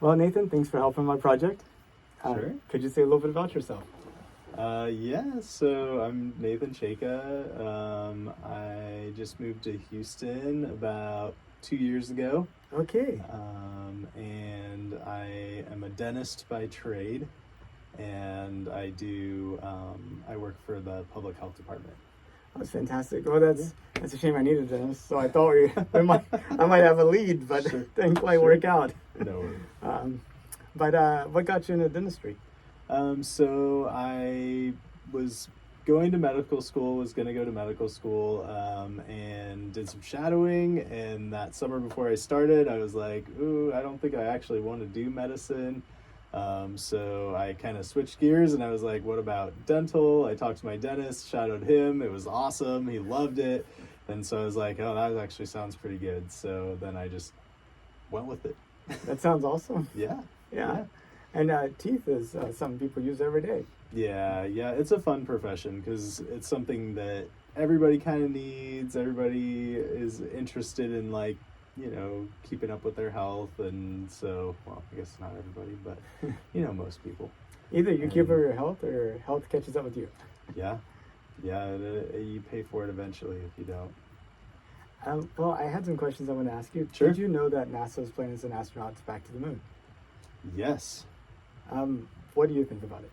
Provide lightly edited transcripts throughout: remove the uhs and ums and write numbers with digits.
Well, Nathan, thanks for helping my project. Sure. Could you say a little bit about yourself? Yeah, so I'm Nathan Chaka. I just moved to Houston about 2 years ago, Okay. and I am a dentist by trade, and I work for the public health department. That's fantastic. Well, that's a shame I needed this. So I thought I might have a lead, but Sure. didn't quite Sure. work out. No worries. But what got you into dentistry? So I was going to medical school, was going to go to medical school, and did some shadowing. And that summer before I started, I was like, ooh, I don't think I actually want to do medicine. So I kind of switched gears and I was like, what about dental? I talked to my dentist, shadowed him. It was awesome. He loved it. And so I was like, oh, that actually sounds pretty good. So then I just went with it. That sounds awesome. Yeah. Yeah. And teeth is something people use every day. Yeah, it's a fun profession because it's something that everybody kind of needs. Everybody is interested in, like, keeping up with their health. And so, well, I guess not everybody, but, most people. Either you keep up your health or health catches up with you. Yeah, you pay for it eventually if you don't. Well, I had some questions I want to ask you. Sure. Did you know that NASA is planning to send astronauts back to the moon? Yes. What do you think about it?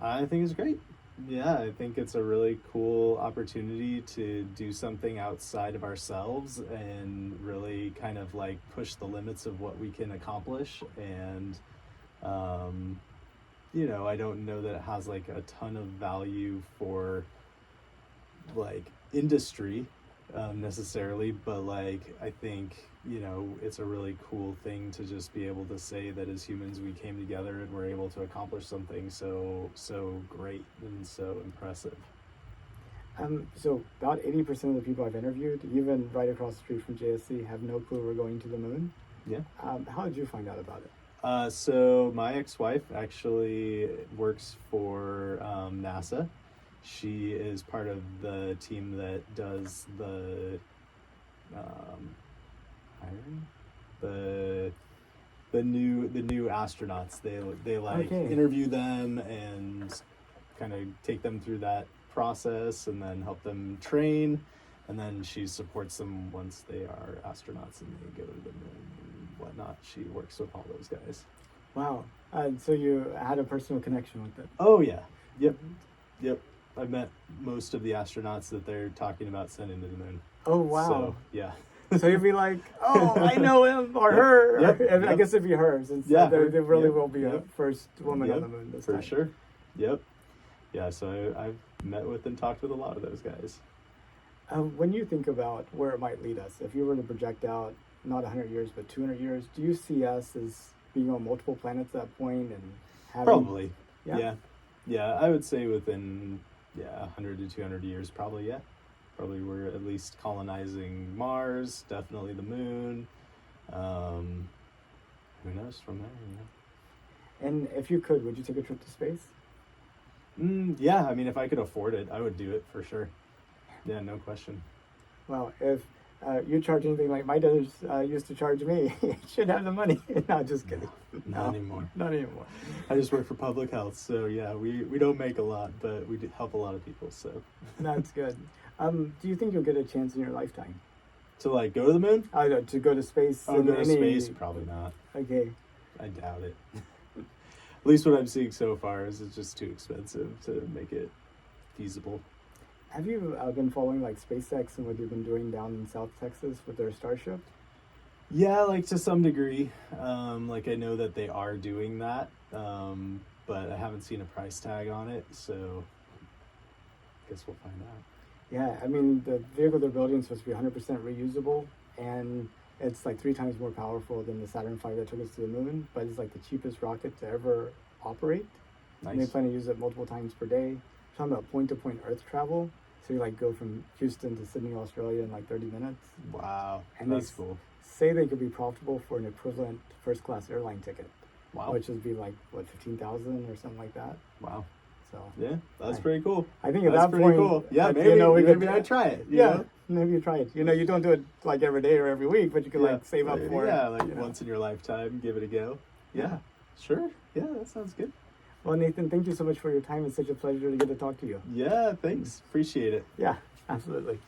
I think it's great. Yeah, I think it's a really cool opportunity to do something outside of ourselves and really kind of like push the limits of what we can accomplish. And, I don't know that it has like a ton of value for like industry necessarily, but like I think it's a really cool thing to just be able to say that as humans we came together and were able to accomplish something so great and so impressive. So about 80% of the people I've interviewed, even right across the street from JSC, have no clue we're going to the moon. Yeah. How did you find out about it? So my ex-wife actually works for NASA. She is part of the team that does the hiring, the new astronauts. They like Okay. interview them and kind of take them through that process and then help them train, and then she supports them once they are astronauts and they go to the moon and whatnot. She works with all those guys. Wow. So you had a personal connection with it. Oh yeah. Yep. I've met most of the astronauts that they're talking about sending to the moon. Oh, wow. So, yeah. So you'd be like, oh, I know him or her. Yep. I guess it'd be her, since Yeah, there her. really Yep. will be a Yep. first woman Yep. on the moon this For time. sure. Yep. Yeah, so I've met with and talked with a lot of those guys. When you think about where it might lead us, if you were to project out not 100 years, but 200 years, do you see us as being on multiple planets at that point and having... Probably. Yeah? Yeah, I would say within 100 to 200 years, probably, yeah. Probably we're at least colonizing Mars, definitely the moon. Who knows from there, And if you could, would you take a trip to space? Yeah, I mean, if I could afford it, I would do it for sure. Yeah, no question. Well, if you charge anything like my dentist used to charge me, you should have the money. No, just kidding. Not anymore. Not anymore. I just work for public health, so yeah, we don't make a lot, but we do help a lot of people, so. That's good. Do you think you'll get a chance in your lifetime? To like go to the moon? To go to space? Oh, go to space? Probably not. Okay. I doubt it. At least what I'm seeing so far is it's just too expensive to make it feasible. Have you been following like SpaceX and what they've been doing down in South Texas with their Starship? Yeah, like to some degree. Like I know that they are doing that, but I haven't seen a price tag on it, so I guess we'll find out. Yeah, I mean, the vehicle they're building is supposed to be 100% reusable, and it's like 3 times more powerful than the Saturn V that took us to the moon, but it's like the cheapest rocket to ever operate. Nice. And they plan to use it multiple times per day. We're talking about point-to-point Earth travel. So you like go from Houston to Sydney, Australia in like 30 minutes. Wow, And that's they cool. say they could be profitable for an equivalent first-class airline ticket. Wow. Which would be like, what, 15,000 or something like that? Wow. So Yeah, that's pretty cool. I think at That's that pretty point, cool. Yeah, like, maybe, we maybe could, I'd try it. you Yeah, know? maybe you try it. You don't do it like every day or every week, but you could like save up for it. Yeah, like you know? once in your lifetime, give it a go. Yeah. Sure. Yeah, that sounds good. Well, Nathan, thank you so much for your time. It's such a pleasure to get to talk to you. Yeah, thanks. Appreciate it. Yeah, absolutely.